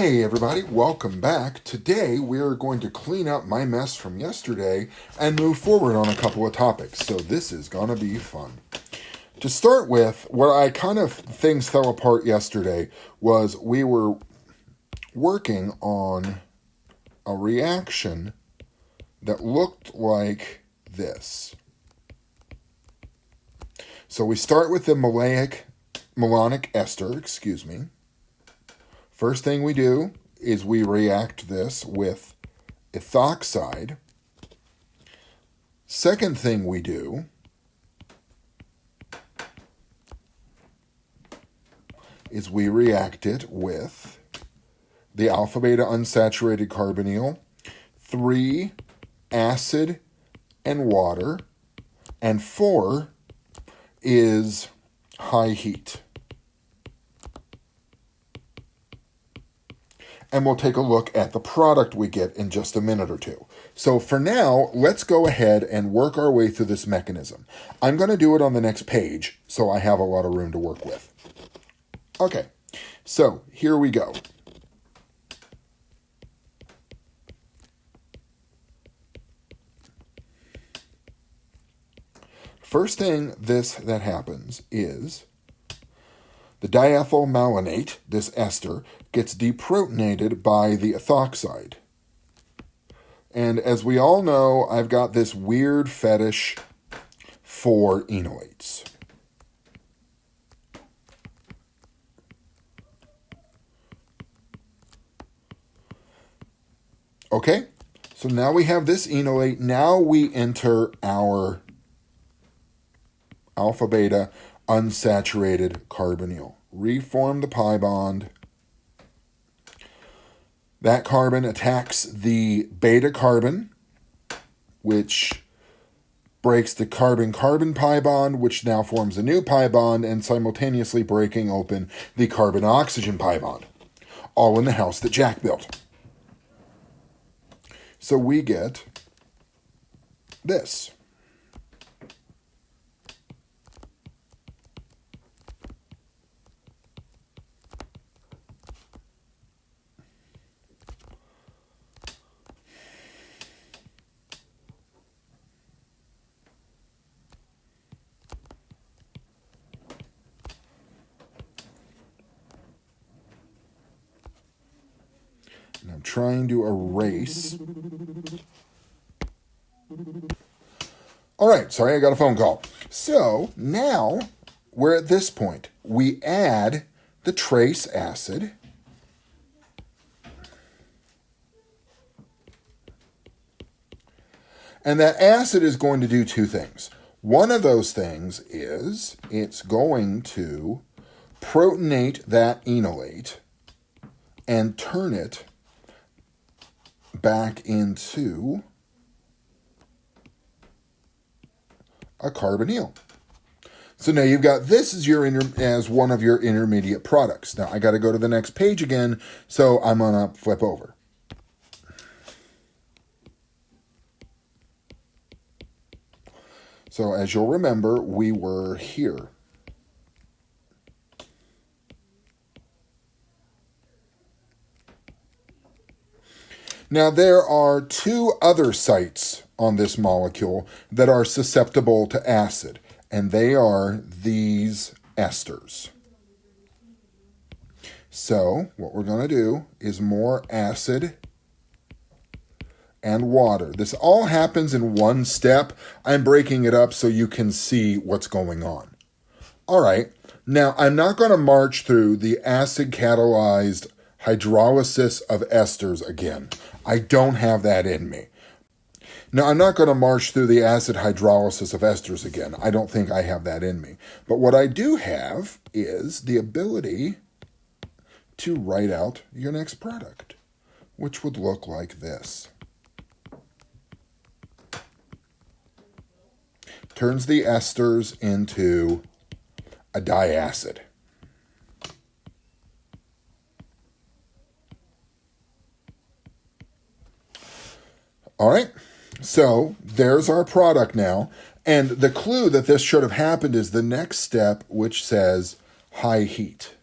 Hey everybody, welcome back. Today we're going to clean up my mess from yesterday and move forward on a couple of topics, so this is gonna be fun. To start with, where things fell apart yesterday was we were working on a reaction that looked like this. So we start with the malonic ester, First thing we do is we react this with ethoxide. Second thing we do is we react it with the alpha-beta unsaturated carbonyl, 3 acid and water, and 4 is high heat. And we'll take a look at the product we get in just a minute or two. So for now, let's go ahead and work our way through this mechanism. I'm going to do it on the next page, so I have a lot of room to work with. Okay, so here we go. First thing that happens is the diethyl malonate, this ester, gets deprotonated by the ethoxide. And as we all know, I've got this weird fetish for enolates. Okay, so now we have this enolate. Now we enter our alpha-beta unsaturated carbonyl. Reform the pi bond. That carbon attacks the beta carbon, which breaks the carbon-carbon pi bond, which now forms a new pi bond, and simultaneously breaking open the carbon-oxygen pi bond, all in the house that Jack built. So we get this. And I'm trying to erase. All right, sorry, I got a phone call. So now we're at this point. We add the trace acid. And that acid is going to do two things. One of those things is it's going to protonate that enolate and turn it back into a carbonyl. So now you've got this as one of your intermediate products. Now I got to go to the next page again, so I'm going to flip over. So as you'll remember, we were here. Now, there are 2 other sites on this molecule that are susceptible to acid, and they are these esters. So, what we're going to do is more acid and water. This all happens in one step. I'm breaking it up so you can see what's going on. All right, now I'm not going to march through the acid-catalyzed hydrolysis of esters again. I don't have that in me. Now, I'm not going to march through the acid hydrolysis of esters again. I don't think I have that in me. But what I do have is the ability to write out your next product, which would look like this. Turns the esters into a diacid. All right, so there's our product now. And the clue that this should have happened is the next step, which says high heat.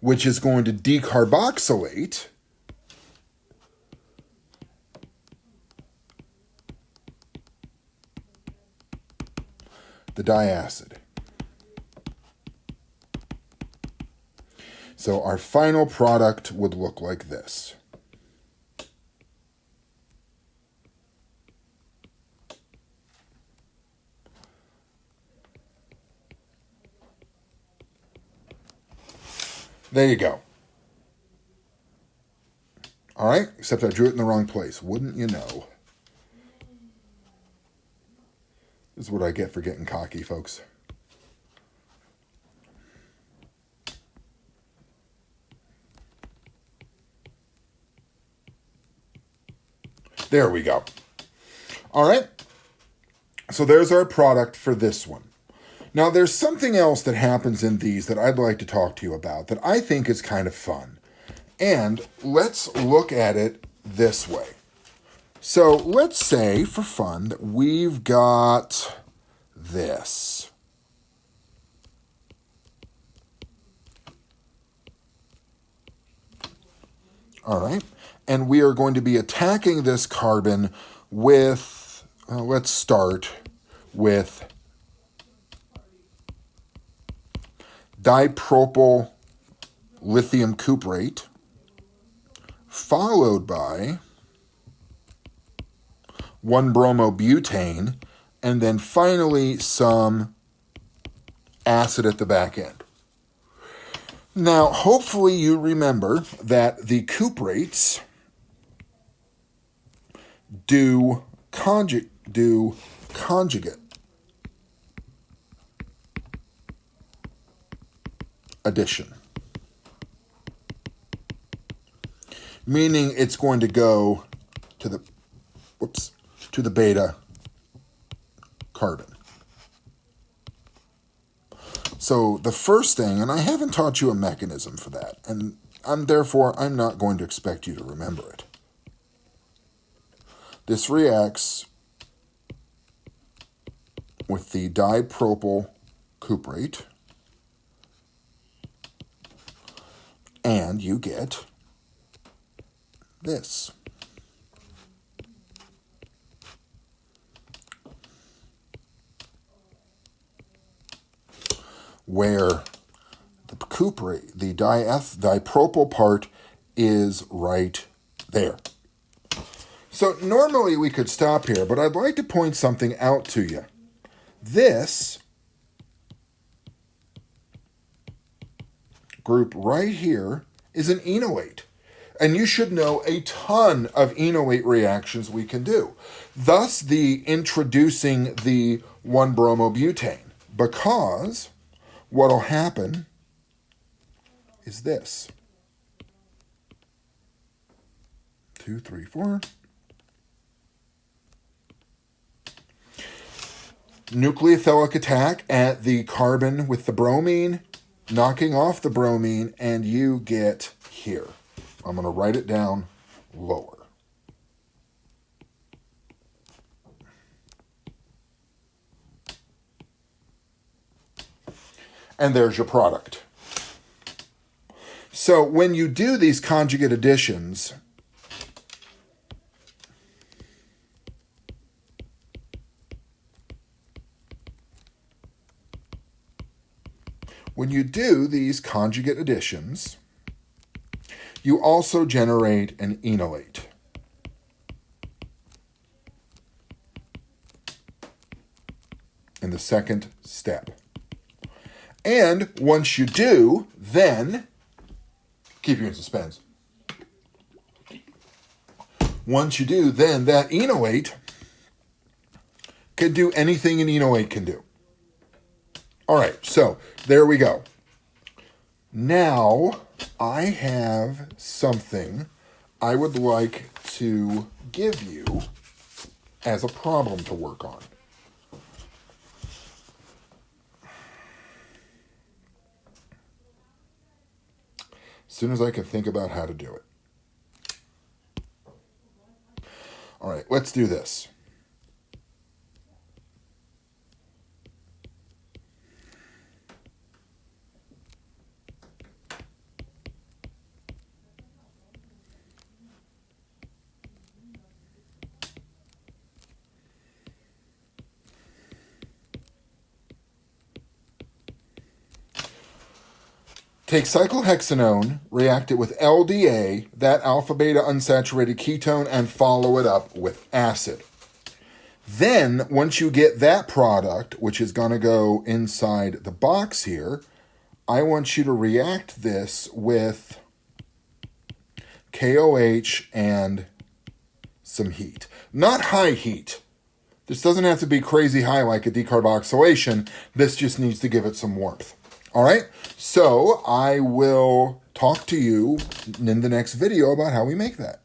which is going to decarboxylate the diacid. So our final product would look like this. There you go. All right, except I drew it in the wrong place. Wouldn't you know? This is what I get for getting cocky, folks. There we go. All right. So there's our product for this one. Now, there's something else that happens in these that I'd like to talk to you about that I think is kind of fun. And let's look at it this way. So let's say, for fun, that we've got this. All right. And we are going to be attacking this carbon with, let's start with dipropyl lithium cuprate, followed by 1-bromobutane, and then finally some acid at the back end. Now, hopefully you remember that the cuprates do conjugate addition, meaning it's going to go to the beta carbon. So the first thing, and I haven't taught you a mechanism for that, and therefore I'm not going to expect you to remember it. This reacts with the dipropyl cuprate, and you get this. Where the cuprate, the dipropyl part is right there. So normally we could stop here, but I'd like to point something out to you. This group right here is an enolate. And you should know a ton of enolate reactions we can do. Thus the introducing the 1-bromobutane, because what'll happen is this. 2, 3, 4. Nucleophilic attack at the carbon with the bromine, knocking off the bromine, and you get here. I'm going to write it down lower. And there's your product. So when you do these conjugate additions, you also generate an enolate. In the second step. And once you do, then, keep you in suspense. Once you do, then that enolate can do anything an enolate can do. All right, so there we go. Now, I have something I would like to give you as a problem to work on. As soon as I can think about how to do it. All right, let's do this. Take cyclohexanone, react it with LDA, that alpha-beta unsaturated ketone, and follow it up with acid. Then, once you get that product, which is going to go inside the box here, I want you to react this with KOH and some heat. Not high heat. This doesn't have to be crazy high like a decarboxylation. This just needs to give it some warmth. All right? So I will talk to you in the next video about how we make that.